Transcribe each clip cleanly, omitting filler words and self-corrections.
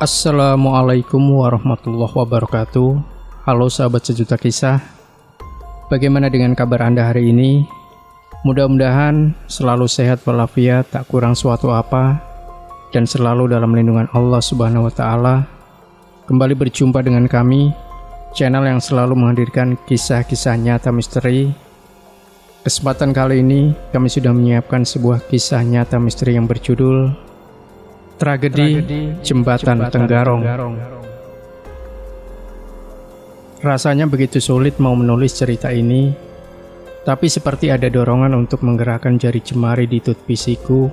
Assalamualaikum warahmatullahi wabarakatuh. Halo sahabat sejuta kisah. Bagaimana dengan kabar Anda hari ini? Mudah-mudahan selalu sehat walafiat, tak kurang suatu apa, dan selalu dalam lindungan Allah Subhanahu wa Ta'ala. Kembali berjumpa dengan kami, channel yang selalu menghadirkan kisah-kisah nyata misteri. Kesempatan kali ini kami sudah menyiapkan sebuah kisah nyata misteri yang berjudul Tragedi Jembatan Tenggarong. Rasanya begitu sulit mau menulis cerita ini, tapi seperti ada dorongan untuk menggerakkan jari jemari di tut bisiku.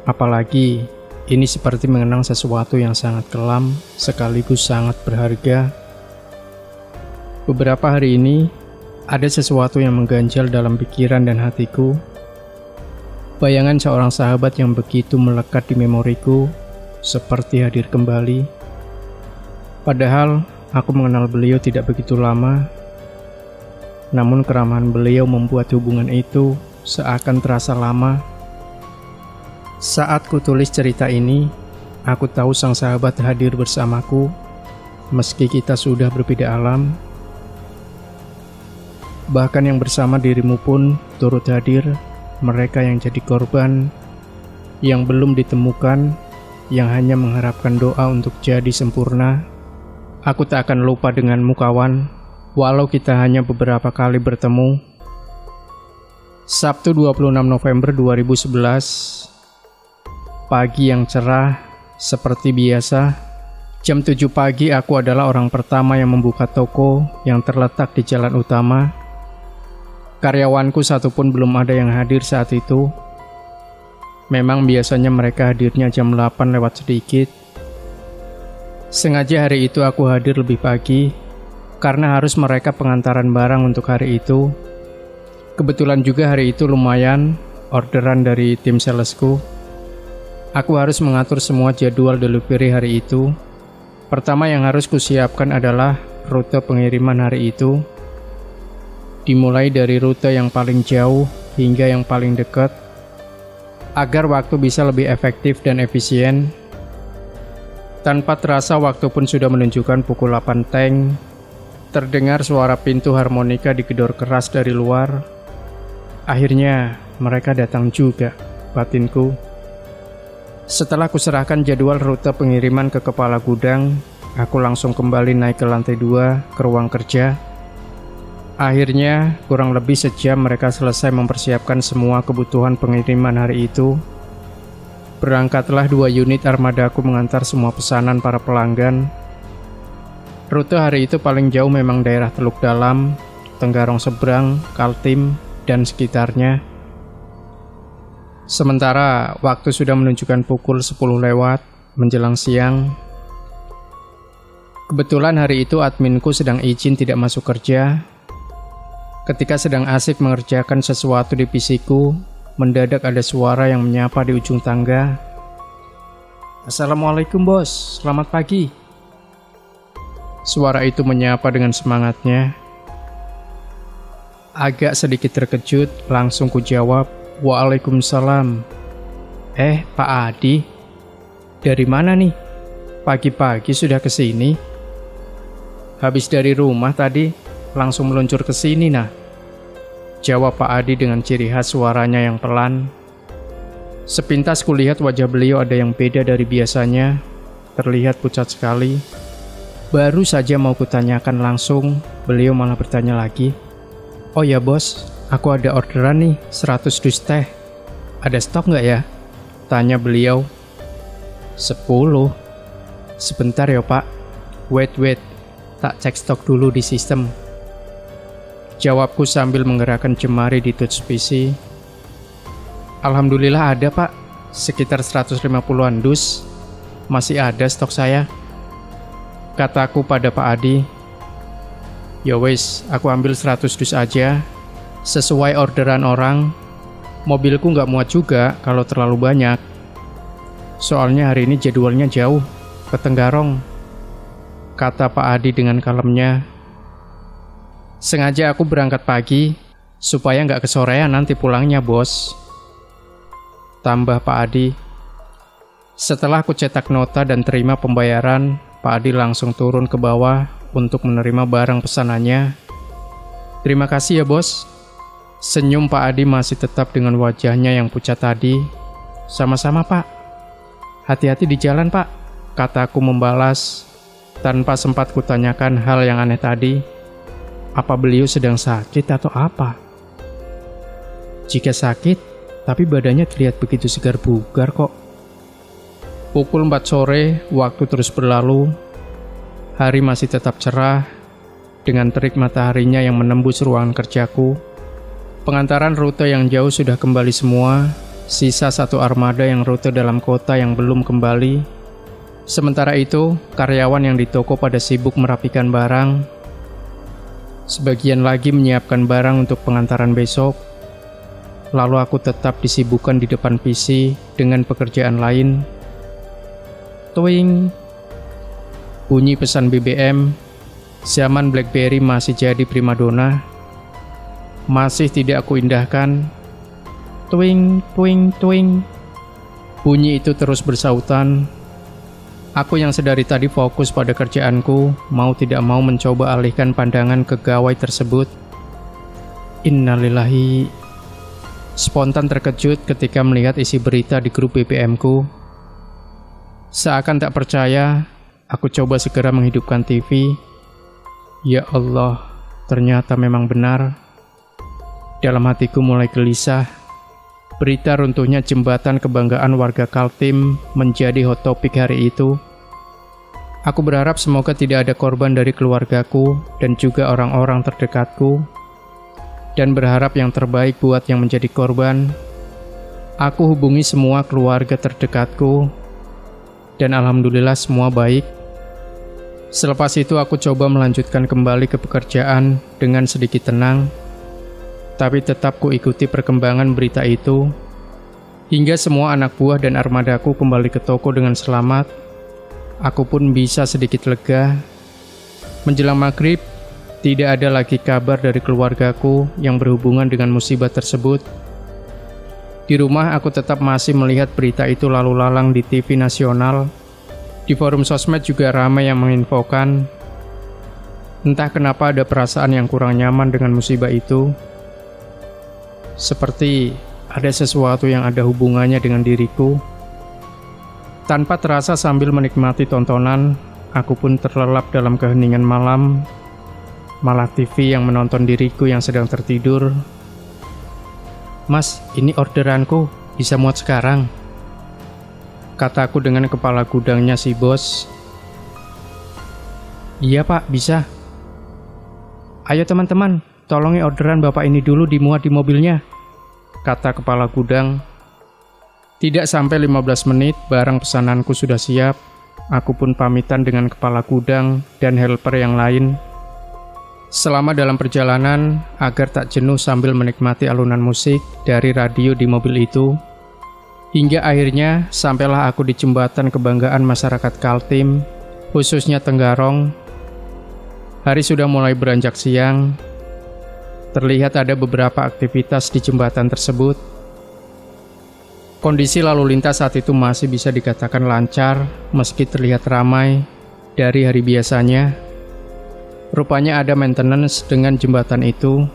Apalagi ini seperti mengenang sesuatu yang sangat kelam sekaligus sangat berharga. Beberapa hari ini ada sesuatu yang mengganjal dalam pikiran dan hatiku. Bayangan seorang sahabat yang begitu melekat di memoriku, seperti hadir kembali. Padahal aku mengenal beliau tidak begitu lama, namun keramahan beliau membuat hubungan itu seakan terasa lama. Saat kutulis cerita ini, aku tahu sang sahabat hadir bersamaku, meski kita sudah berbeda alam. Bahkan yang bersama dirimu pun turut hadir. Mereka yang jadi korban, yang belum ditemukan, yang hanya mengharapkan doa untuk jadi sempurna. Aku tak akan lupa denganmu kawan, walau kita hanya beberapa kali bertemu. Sabtu 26 November 2011, pagi yang cerah, seperti biasa. Jam 7 pagi aku adalah orang pertama yang membuka toko yang terletak di jalan utama. Karyawanku satupun belum ada yang hadir saat itu. Memang biasanya mereka hadirnya jam 8 lewat sedikit. Sengaja hari itu aku hadir lebih pagi, karena harus mereka pengantaran barang untuk hari itu. Kebetulan juga hari itu lumayan orderan dari tim salesku. Aku harus mengatur semua jadwal delivery hari itu. Pertama yang harus kusiapkan adalah rute pengiriman hari itu. Dimulai dari rute yang paling jauh hingga yang paling dekat, agar waktu bisa lebih efektif dan efisien. Tanpa terasa waktu pun sudah menunjukkan pukul 8 teng. Terdengar suara pintu harmonika digedor keras dari luar. Akhirnya mereka datang juga, batinku. Setelah kuserahkan jadwal rute pengiriman ke kepala gudang, aku langsung kembali naik ke lantai 2 ke ruang kerja. Akhirnya, kurang lebih sejam mereka selesai mempersiapkan semua kebutuhan pengiriman hari itu. Berangkatlah 2 unit armadaku mengantar semua pesanan para pelanggan. Rute hari itu paling jauh memang daerah Teluk Dalam, Tenggarong Seberang, Kaltim, dan sekitarnya. Sementara waktu sudah menunjukkan pukul 10 lewat, menjelang siang. Kebetulan hari itu adminku sedang izin tidak masuk kerja. Ketika sedang asik mengerjakan sesuatu di PC-ku, mendadak ada suara yang menyapa di ujung tangga. "Assalamualaikum bos, selamat pagi." Suara itu menyapa dengan semangatnya. Agak sedikit terkejut, langsung ku jawab, "Waalaikumsalam." Pak Adi, dari mana nih? Pagi-pagi sudah kesini? Habis dari rumah tadi. Langsung meluncur ke sini nah, jawab Pak Adi dengan ciri khas suaranya yang pelan. Sepintas kulihat wajah beliau ada yang beda dari biasanya, terlihat pucat sekali. Baru saja mau kutanyakan langsung, beliau malah bertanya lagi. "Oh ya bos, aku ada orderan nih 100 dus teh. Ada stok nggak ya?" tanya beliau. 10. "Sebentar ya pak, wait, tak cek stok dulu di sistem," jawabku sambil menggerakkan jemari di touch PC. "Alhamdulillah ada pak, sekitar 150-an dus. Masih ada stok saya," kataku pada Pak Adi. "Ya wes, aku ambil 100 dus aja, sesuai orderan orang. Mobilku nggak muat juga kalau terlalu banyak. Soalnya hari ini jadwalnya jauh, ke Tenggarong," kata Pak Adi dengan kalemnya. "Sengaja aku berangkat pagi, supaya nggak kesorean nanti pulangnya bos," tambah Pak Adi. Setelah aku cetak nota dan terima pembayaran, Pak Adi langsung turun ke bawah untuk menerima barang pesanannya. Terima kasih ya bos. Senyum Pak Adi masih tetap dengan wajahnya yang pucat tadi. Sama-sama pak. Hati-hati di jalan pak, kataku membalas tanpa sempat kutanyakan hal yang aneh tadi. Apa beliau sedang sakit atau apa? Jika sakit, tapi badannya terlihat begitu segar bugar kok. Pukul 4 sore, waktu terus berlalu. Hari masih tetap cerah, dengan terik mataharinya yang menembus ruangan kerjaku. Pengantaran rute yang jauh sudah kembali semua, sisa satu armada yang rute dalam kota yang belum kembali. Sementara itu, karyawan yang di toko pada sibuk merapikan barang. Sebagian lagi menyiapkan barang untuk pengantaran besok. Lalu aku tetap disibukkan di depan PC dengan pekerjaan lain. Toing. Bunyi pesan BBM. Zaman BlackBerry masih jadi primadona. Masih tidak aku indahkan. Twing, twing, twing. Bunyi itu terus bersautan. Aku yang sedari tadi fokus pada kerjaanku, mau tidak mau mencoba alihkan pandangan ke gawai tersebut. Innalillahi. Spontan terkejut ketika melihat isi berita di grup BBM-ku. Seakan tak percaya, aku coba segera menghidupkan TV. Ya Allah, ternyata memang benar. Dalam hatiku mulai gelisah. Berita runtuhnya jembatan kebanggaan warga Kaltim menjadi hot topic hari itu. Aku berharap semoga tidak ada korban dari keluargaku dan juga orang-orang terdekatku. Dan berharap yang terbaik buat yang menjadi korban. Aku hubungi semua keluarga terdekatku. Dan alhamdulillah semua baik. Selepas itu aku coba melanjutkan kembali ke pekerjaan dengan sedikit tenang. Tapi tetap ku ikuti perkembangan berita itu. Hingga semua anak buah dan armadaku kembali ke toko dengan selamat. Aku pun bisa sedikit lega. Menjelang maghrib, tidak ada lagi kabar dari keluargaku yang berhubungan dengan musibah tersebut. Di rumah aku tetap masih melihat berita itu lalu lalang di TV nasional. Di forum sosmed juga ramai yang menginfokan. Entah kenapa ada perasaan yang kurang nyaman dengan musibah itu. Seperti ada sesuatu yang ada hubungannya dengan diriku. Tanpa terasa sambil menikmati tontonan, aku pun terlelap dalam keheningan malam. Malah TV yang menonton diriku yang sedang tertidur. Mas, ini orderanku, bisa muat sekarang? Kataku dengan kepala gudangnya si bos. Iya pak, bisa. Ayo teman-teman, tolongi orderan bapak ini dulu dimuat di mobilnya, kata kepala gudang. Tidak sampai 15 menit, barang pesananku sudah siap. Aku pun pamitan dengan kepala gudang dan helper yang lain. Selama dalam perjalanan, agar tak jenuh sambil menikmati alunan musik dari radio di mobil itu, hingga akhirnya sampailah aku di jembatan kebanggaan masyarakat Kaltim, khususnya Tenggarong. Hari sudah mulai beranjak siang. Terlihat ada beberapa aktivitas di jembatan tersebut. Kondisi lalu lintas saat itu masih bisa dikatakan lancar, meski terlihat ramai dari hari biasanya. Rupanya ada maintenance dengan jembatan itu.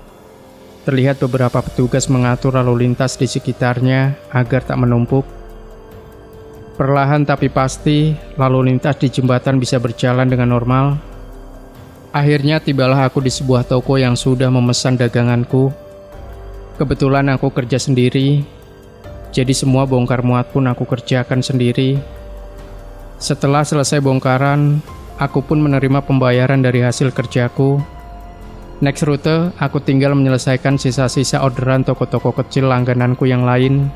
Terlihat beberapa petugas mengatur lalu lintas di sekitarnya agar tak menumpuk. Perlahan tapi pasti, lalu lintas di jembatan bisa berjalan dengan normal. Akhirnya tibalah aku di sebuah toko yang sudah memesan daganganku. Kebetulan aku kerja sendiri, jadi semua bongkar muat pun aku kerjakan sendiri. Setelah selesai bongkaran, aku pun menerima pembayaran dari hasil kerjaku. Next rute, aku tinggal menyelesaikan sisa-sisa orderan toko-toko kecil langgananku yang lain.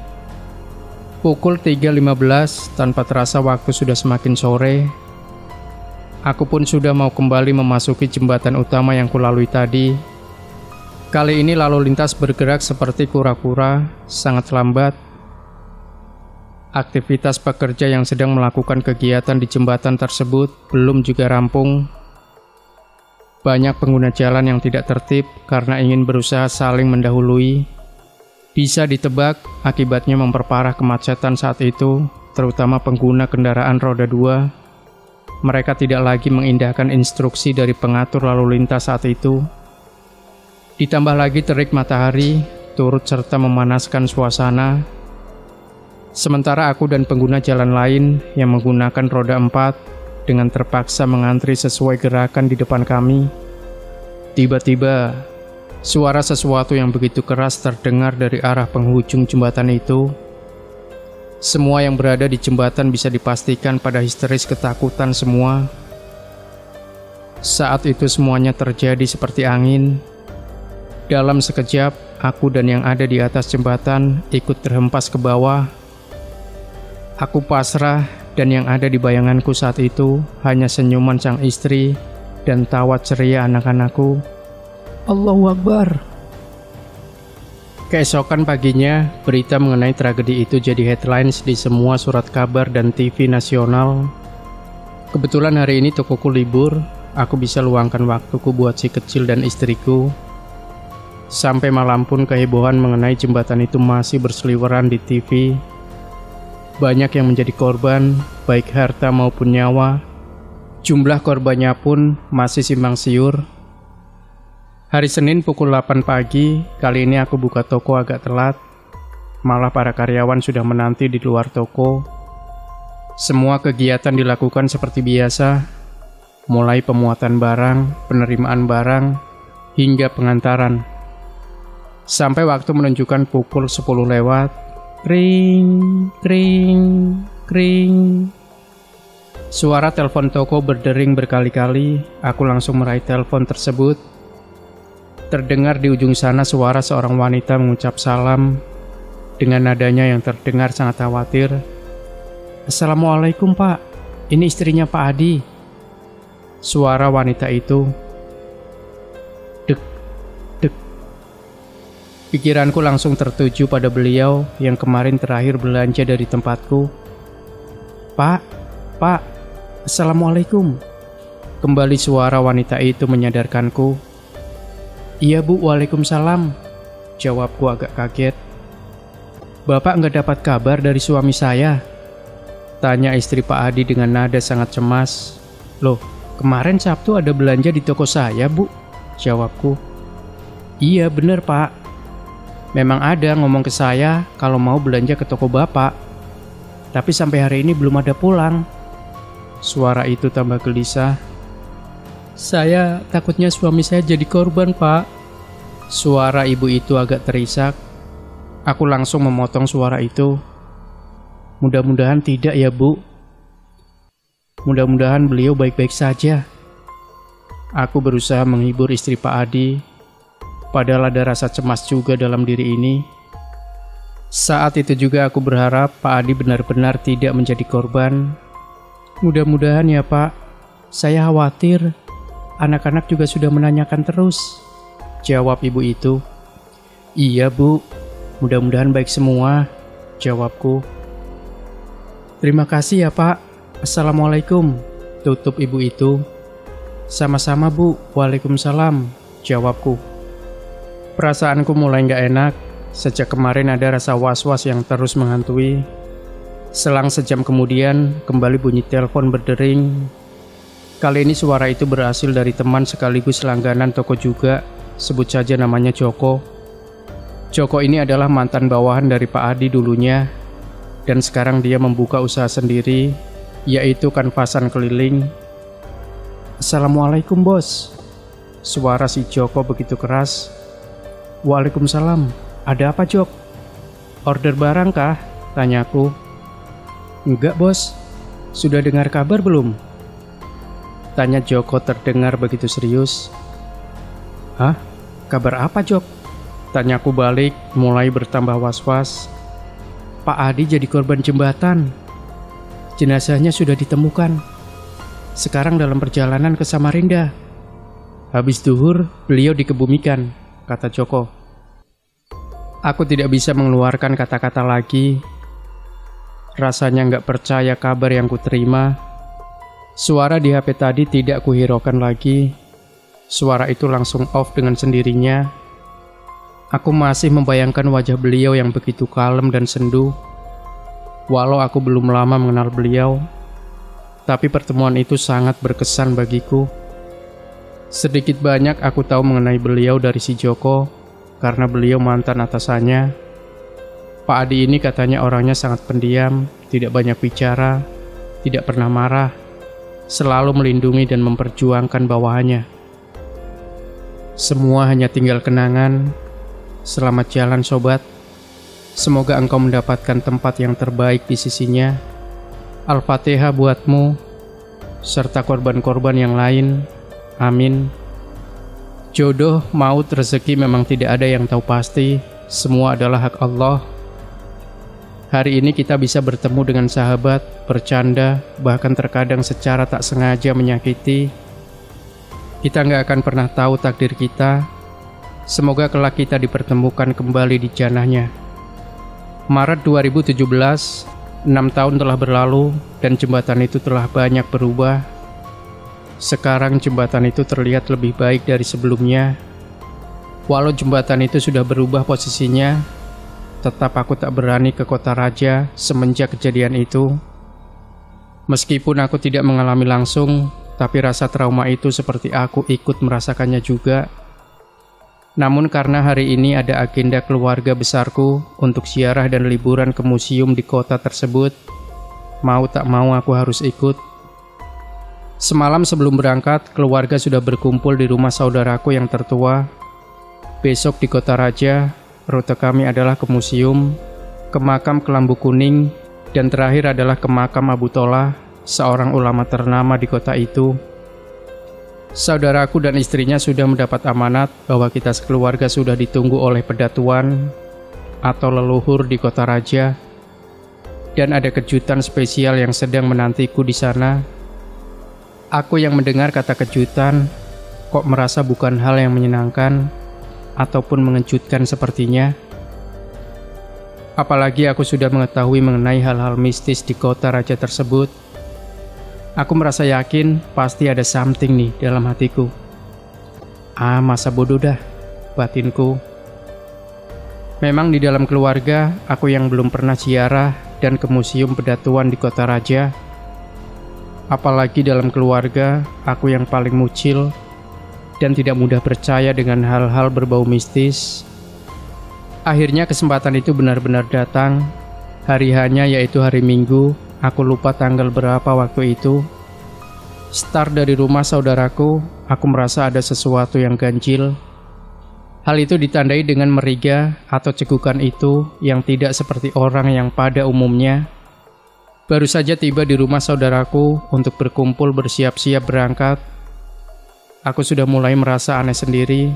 Pukul 3.15, tanpa terasa waktu sudah semakin sore. Aku pun sudah mau kembali memasuki jembatan utama yang kulalui tadi. Kali ini lalu lintas bergerak seperti kura-kura, sangat lambat. Aktivitas pekerja yang sedang melakukan kegiatan di jembatan tersebut belum juga rampung. Banyak pengguna jalan yang tidak tertib karena ingin berusaha saling mendahului. Bisa ditebak, akibatnya memperparah kemacetan saat itu. terutama pengguna kendaraan roda 2, mereka tidak lagi mengindahkan instruksi dari pengatur lalu lintas saat itu. Ditambah lagi terik matahari turut serta memanaskan suasana. Sementara aku dan pengguna jalan lain yang menggunakan roda 4 dengan terpaksa mengantri sesuai gerakan di depan kami. Tiba-tiba, suara sesuatu yang begitu keras terdengar dari arah penghujung jembatan itu. Semua yang berada di jembatan bisa dipastikan pada histeris ketakutan semua. Saat itu semuanya terjadi seperti angin. Dalam sekejap, aku dan yang ada di atas jembatan ikut terhempas ke bawah. Aku pasrah dan yang ada di bayanganku saat itu hanya senyuman sang istri dan tawa ceria anak-anakku. Allahu Akbar. Keesokan paginya, berita mengenai tragedi itu jadi headlines di semua surat kabar dan TV nasional. Kebetulan hari ini tokoku libur, aku bisa luangkan waktuku buat si kecil dan istriku. Sampai malam pun kehebohan mengenai jembatan itu masih berseliweran di TV. Banyak yang menjadi korban, baik harta maupun nyawa. Jumlah korbannya pun masih simpang siur. Hari Senin pukul 8 pagi, kali ini aku buka toko agak telat. Malah para karyawan sudah menanti di luar toko. Semua kegiatan dilakukan seperti biasa, mulai pemuatan barang, penerimaan barang, hingga pengantaran. Sampai waktu menunjukkan pukul 10 lewat, kring, kring, kring. Suara telepon toko berdering berkali-kali, aku langsung meraih telepon tersebut. Terdengar di ujung sana suara seorang wanita mengucap salam dengan nadanya yang terdengar sangat khawatir. Assalamualaikum Pak, ini istrinya Pak Adi. Suara wanita itu. Dek, dek. Pikiranku langsung tertuju pada beliau yang kemarin terakhir belanja dari tempatku. Pak, Assalamualaikum. Kembali suara wanita itu menyadarkanku. Iya Bu, waalaikumsalam. Jawabku agak kaget. Bapak nggak dapat kabar dari suami saya? Tanya istri Pak Adi dengan nada sangat cemas. Loh, kemarin Sabtu ada belanja di toko saya Bu, jawabku. Iya bener Pak. Memang ada ngomong ke saya kalau mau belanja ke toko Bapak. Tapi sampai hari ini belum ada pulang. Suara itu tambah gelisah. Saya takutnya suami saya jadi korban Pak. Suara ibu itu agak terisak. Aku langsung memotong suara itu. Mudah-mudahan tidak ya Bu. Mudah-mudahan beliau baik-baik saja. Aku berusaha menghibur istri Pak Adi. Padahal ada rasa cemas juga dalam diri ini. Saat itu juga aku berharap Pak Adi benar-benar tidak menjadi korban. Mudah-mudahan ya Pak. Saya khawatir. Anak-anak juga sudah menanyakan terus. Jawab ibu itu. Iya Bu. Mudah-mudahan baik semua. Jawabku. Terima kasih ya Pak. Assalamualaikum. Tutup ibu itu. Sama-sama Bu. Waalaikumsalam. Jawabku. Perasaanku mulai gak enak. Sejak kemarin ada rasa was-was yang terus menghantui. Selang sejam kemudian, kembali bunyi telepon berdering. Kali ini suara itu berasal dari teman sekaligus langganan toko juga. Sebut saja namanya Joko. Joko ini adalah mantan bawahan dari Pak Adi dulunya. Dan sekarang dia membuka usaha sendiri, yaitu kanvasan keliling. Assalamualaikum bos. Suara si Joko begitu keras. Waalaikumsalam. Ada apa Jok? Order barang kah? Tanyaku. Enggak bos. Sudah dengar kabar belum? Tanya Joko terdengar begitu serius. Hah? Kabar apa Jok? Tanyaku balik, mulai bertambah was-was. Pak Adi jadi korban jembatan. Jenazahnya sudah ditemukan. Sekarang dalam perjalanan ke Samarinda. Habis duhur, beliau dikebumikan, kata Joko. Aku tidak bisa mengeluarkan kata-kata lagi. Rasanya nggak percaya kabar yang kuterima. Suara di HP tadi tidak kuhiraukan lagi. Suara itu langsung off dengan sendirinya. Aku masih membayangkan wajah beliau yang begitu kalem dan sendu. Walau aku belum lama mengenal beliau, tapi pertemuan itu sangat berkesan bagiku. Sedikit banyak aku tahu mengenai beliau dari si Joko, karena beliau mantan atasannya. Pak Adi ini katanya orangnya sangat pendiam, tidak banyak bicara, tidak pernah marah, selalu melindungi dan memperjuangkan bawahannya. Semua hanya tinggal kenangan. Selamat jalan sobat. Semoga engkau mendapatkan tempat yang terbaik di sisinya. Al-Fatihah buatmu, serta korban-korban yang lain. Amin. Jodoh, maut, rezeki memang tidak ada yang tahu pasti. Semua adalah hak Allah. Hari ini kita bisa bertemu dengan sahabat, bercanda, bahkan terkadang secara tak sengaja menyakiti. Kita nggak akan pernah tahu takdir kita. Semoga kelak kita dipertemukan kembali di jannahnya. Maret 2017, 6 tahun telah berlalu dan jembatan itu telah banyak berubah. Sekarang jembatan itu terlihat lebih baik dari sebelumnya. Walau jembatan itu sudah berubah posisinya, tetap aku tak berani ke Kota Raja semenjak kejadian itu. Meskipun aku tidak mengalami langsung, tapi rasa trauma itu seperti aku ikut merasakannya juga. Namun karena hari ini ada agenda keluarga besarku untuk ziarah dan liburan ke museum di kota tersebut, mau tak mau aku harus ikut. Semalam sebelum berangkat, keluarga sudah berkumpul di rumah saudaraku yang tertua. Besok di Kota Raja, rute kami adalah ke museum, ke makam Kelambu Kuning, dan terakhir adalah ke makam Abu Tolah, seorang ulama ternama di kota itu. Saudaraku dan istrinya sudah mendapat amanat bahwa kita sekeluarga sudah ditunggu oleh pedatuan atau leluhur di Kota Raja, dan ada kejutan spesial yang sedang menantiku di sana. Aku yang mendengar kata kejutan, kok merasa bukan hal yang menyenangkan ataupun mengejutkan sepertinya. Apalagi aku sudah mengetahui mengenai hal-hal mistis di Kota Raja tersebut. Aku merasa yakin pasti ada something nih dalam hatiku. Masa bodoh dah, batinku. Memang di dalam keluarga, aku yang belum pernah ziarah dan ke museum pedatuan di Kota Raja. Apalagi dalam keluarga, aku yang paling mucil dan tidak mudah percaya dengan hal-hal berbau mistis. Akhirnya kesempatan itu benar-benar datang. Hari hanya yaitu hari Minggu, aku lupa tanggal berapa waktu itu. Start dari rumah saudaraku, aku merasa ada sesuatu yang ganjil. Hal itu ditandai dengan meriga atau cegukan itu yang tidak seperti orang yang pada umumnya. Baru saja tiba di rumah saudaraku untuk berkumpul bersiap-siap berangkat, aku sudah mulai merasa aneh sendiri.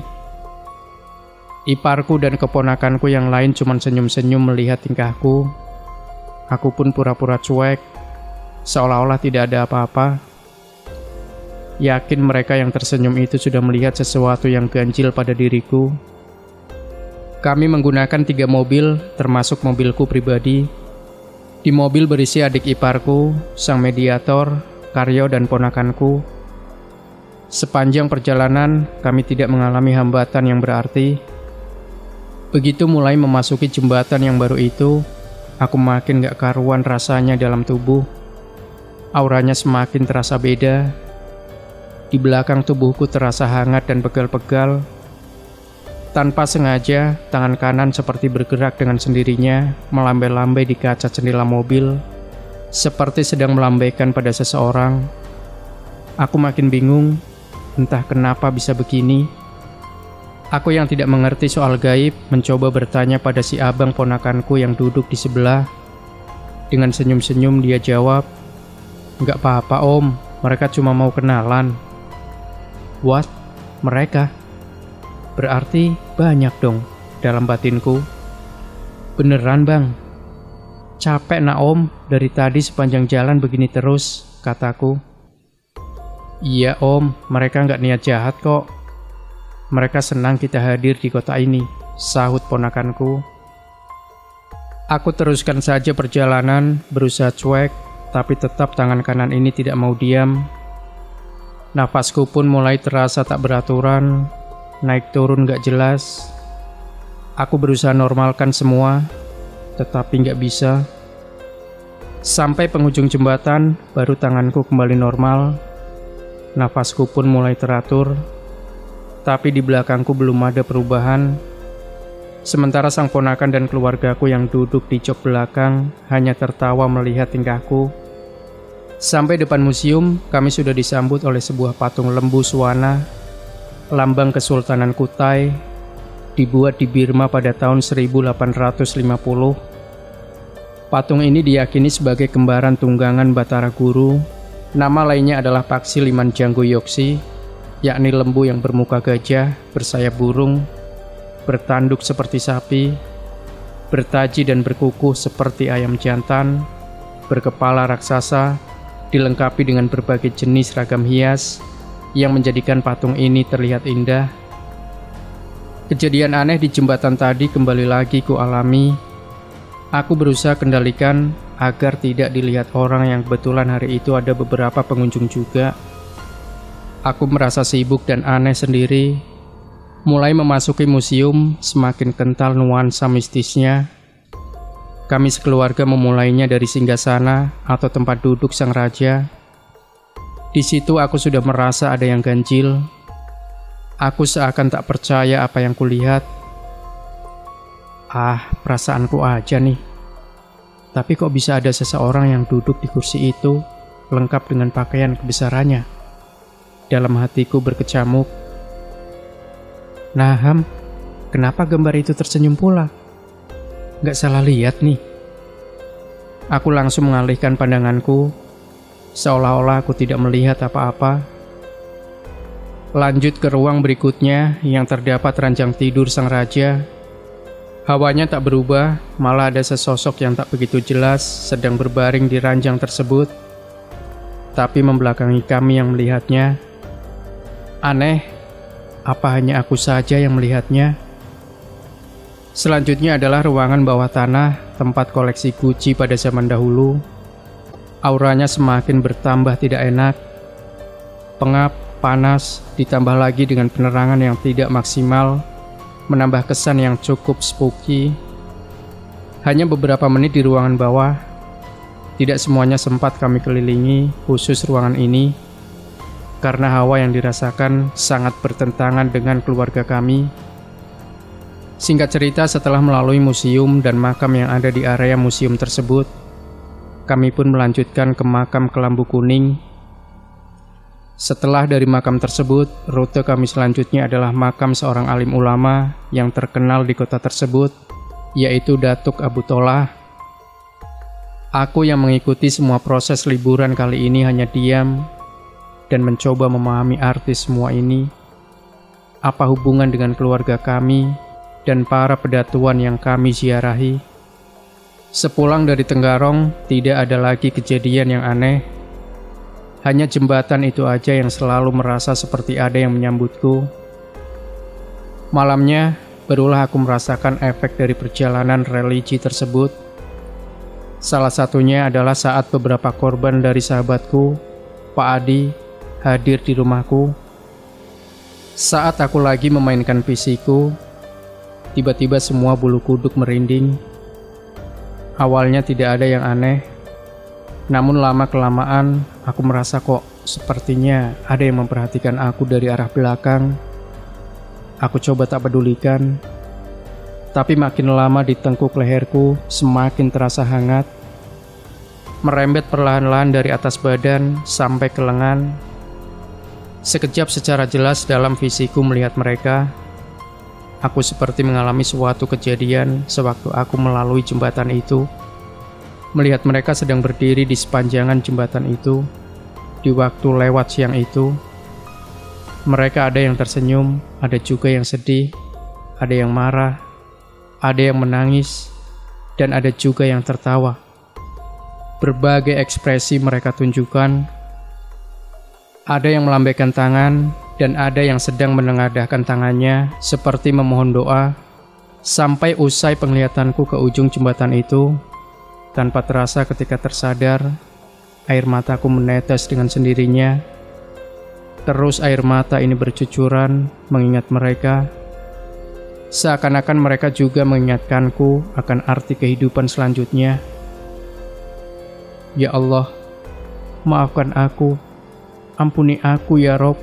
Iparku dan keponakanku yang lain cuma senyum-senyum melihat tingkahku. Aku pun pura-pura cuek, seolah-olah tidak ada apa-apa. Yakin mereka yang tersenyum itu sudah melihat sesuatu yang ganjil pada diriku. Kami menggunakan 3 mobil, termasuk mobilku pribadi. Di mobil berisi adik iparku, sang mediator, Karyo dan ponakanku. Sepanjang perjalanan, kami tidak mengalami hambatan yang berarti. Begitu mulai memasuki jembatan yang baru itu, aku makin gak karuan rasanya dalam tubuh. Auranya semakin terasa beda. Di belakang tubuhku terasa hangat dan pegal-pegal. Tanpa sengaja, tangan kanan seperti bergerak dengan sendirinya, melambai-lambai di kaca jendela mobil, seperti sedang melambaikan pada seseorang. Aku makin bingung, entah kenapa bisa begini. Aku yang tidak mengerti soal gaib, mencoba bertanya pada si abang ponakanku yang duduk di sebelah. Dengan senyum-senyum dia jawab, "Nggak apa-apa om, mereka cuma mau kenalan." What? Mereka? Berarti banyak dong dalam batinku. Beneran bang? Capek nak om, dari tadi sepanjang jalan begini terus, kataku. Iya om, mereka nggak niat jahat kok. Mereka senang kita hadir di kota ini, sahut ponakanku. Aku teruskan saja perjalanan, berusaha cuek, tapi tetap tangan kanan ini tidak mau diam. Nafasku pun mulai terasa tak beraturan, naik turun gak jelas. Aku berusaha normalkan semua, tetapi gak bisa. Sampai penghujung jembatan, baru tanganku kembali normal. Nafasku pun mulai teratur. Tapi di belakangku belum ada perubahan. Sementara sang ponakan dan keluargaku yang duduk di jok belakang hanya tertawa melihat tingkahku. Sampai depan museum, kami sudah disambut oleh sebuah patung lembu Swana, lambang Kesultanan Kutai, dibuat di Burma pada tahun 1850. Patung ini diyakini sebagai kembaran tunggangan Batara Guru. Nama lainnya adalah Paksi Liman Janggo Yoksi, yakni lembu yang bermuka gajah, bersayap burung, bertanduk seperti sapi, bertaji dan berkukuh seperti ayam jantan, berkepala raksasa, dilengkapi dengan berbagai jenis ragam hias yang menjadikan patung ini terlihat indah. Kejadian aneh di jembatan tadi kembali lagi ku alami. Aku berusaha kendalikan agar tidak dilihat orang yang kebetulan hari itu ada beberapa pengunjung juga. Aku merasa sibuk dan aneh sendiri. Mulai memasuki museum, semakin kental nuansa mistisnya. Kami sekeluarga memulainya dari singgasana atau tempat duduk sang raja. Di situ aku sudah merasa ada yang ganjil. Aku seakan tak percaya apa yang kulihat. Perasaanku aja nih. Tapi kok bisa ada seseorang yang duduk di kursi itu, lengkap dengan pakaian kebesarannya? Dalam hatiku berkecamuk. Nah, Ham, kenapa gambar itu tersenyum pula? Gak salah lihat nih. Aku langsung mengalihkan pandanganku, seolah-olah aku tidak melihat apa-apa. Lanjut ke ruang berikutnya yang terdapat ranjang tidur sang raja. Hawanya tak berubah, malah ada sesosok yang tak begitu jelas sedang berbaring di ranjang tersebut. Tapi membelakangi kami yang melihatnya. Aneh, apa hanya aku saja yang melihatnya? Selanjutnya adalah ruangan bawah tanah, tempat koleksi Gucci pada zaman dahulu. Auranya semakin bertambah tidak enak. Pengap, panas, ditambah lagi dengan penerangan yang tidak maksimal, menambah kesan yang cukup spooky. Hanya beberapa menit di ruangan bawah. Tidak semuanya sempat kami kelilingi, khusus ruangan ini, karena hawa yang dirasakan sangat bertentangan dengan keluarga kami. Singkat cerita, setelah melalui museum dan makam yang ada di area museum tersebut, kami pun melanjutkan ke makam Kelambu Kuning. Setelah dari makam tersebut, rute kami selanjutnya adalah makam seorang alim ulama yang terkenal di kota tersebut, yaitu Datuk Abu Tolah. Aku yang mengikuti semua proses liburan kali ini hanya diam dan mencoba memahami arti semua ini. Apa hubungan dengan keluarga kami dan para pedatuan yang kami ziarahi. Sepulang dari Tenggarong, tidak ada lagi kejadian yang aneh. Hanya jembatan itu aja yang selalu merasa seperti ada yang menyambutku. Malamnya, barulah aku merasakan efek dari perjalanan religi tersebut. Salah satunya adalah saat beberapa korban dari sahabatku, Pak Adi, hadir di rumahku. Saat aku lagi memainkan PC-ku, tiba-tiba semua bulu kuduk merinding. Awalnya tidak ada yang aneh, namun lama-kelamaan aku merasa kok sepertinya ada yang memperhatikan aku dari arah belakang. Aku coba tak pedulikan, tapi makin lama di tengkuk leherku semakin terasa hangat, merembet perlahan-lahan dari atas badan sampai ke lengan. Sekejap secara jelas dalam visiku melihat mereka. Aku seperti mengalami suatu kejadian sewaktu aku melalui jembatan itu. Melihat mereka sedang berdiri di sepanjangan jembatan itu, di waktu lewat siang itu. Mereka ada yang tersenyum, ada juga yang sedih, ada yang marah, ada yang menangis, dan ada juga yang tertawa. Berbagai ekspresi mereka tunjukkan. Ada yang melambaikan tangan, dan ada yang sedang menengadahkan tangannya seperti memohon doa. Sampai usai penglihatanku ke ujung jembatan itu, tanpa terasa ketika tersadar, air mataku menetes dengan sendirinya. Terus air mata ini bercucuran mengingat mereka. Seakan-akan mereka juga mengingatkanku akan arti kehidupan selanjutnya. Ya Allah, maafkan aku, ampuni aku ya Rob.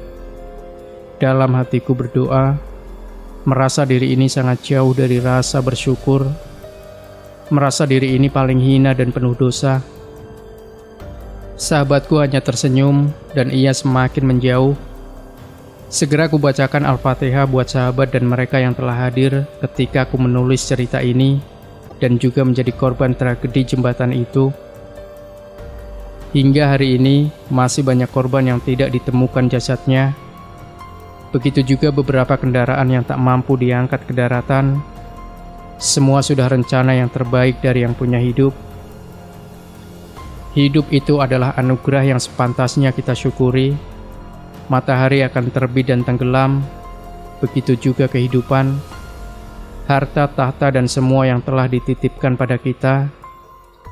Dalam hatiku berdoa, merasa diri ini sangat jauh dari rasa bersyukur, merasa diri ini paling hina dan penuh dosa. Sahabatku hanya tersenyum dan ia semakin menjauh. Segera aku bacakan Al-Fatihah buat sahabat dan mereka yang telah hadir ketika aku menulis cerita ini dan juga menjadi korban tragedi jembatan itu. Hingga hari ini masih banyak korban yang tidak ditemukan jasadnya. Begitu juga beberapa kendaraan yang tak mampu diangkat ke daratan. Semua sudah rencana yang terbaik dari yang punya hidup. Hidup itu adalah anugerah yang sepantasnya kita syukuri. Matahari akan terbit dan tenggelam, begitu juga kehidupan. Harta, tahta, dan semua yang telah dititipkan pada kita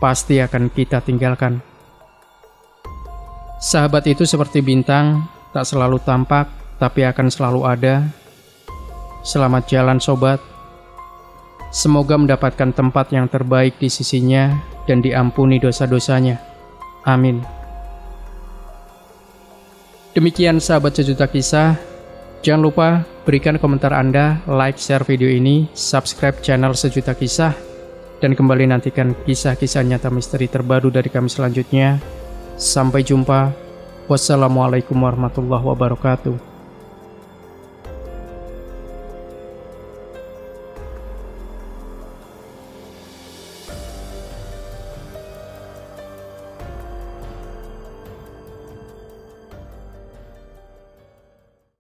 pasti akan kita tinggalkan. Sahabat itu seperti bintang, tak selalu tampak, tapi akan selalu ada. Selamat jalan sobat. Semoga mendapatkan tempat yang terbaik di sisinya dan diampuni dosa-dosanya. Amin. Demikian sahabat sejuta kisah. Jangan lupa berikan komentar Anda, like, share video ini, subscribe channel Sejuta Kisah, dan kembali nantikan kisah-kisah nyata misteri terbaru dari kami selanjutnya. Sampai jumpa. Wassalamualaikum warahmatullahi wabarakatuh.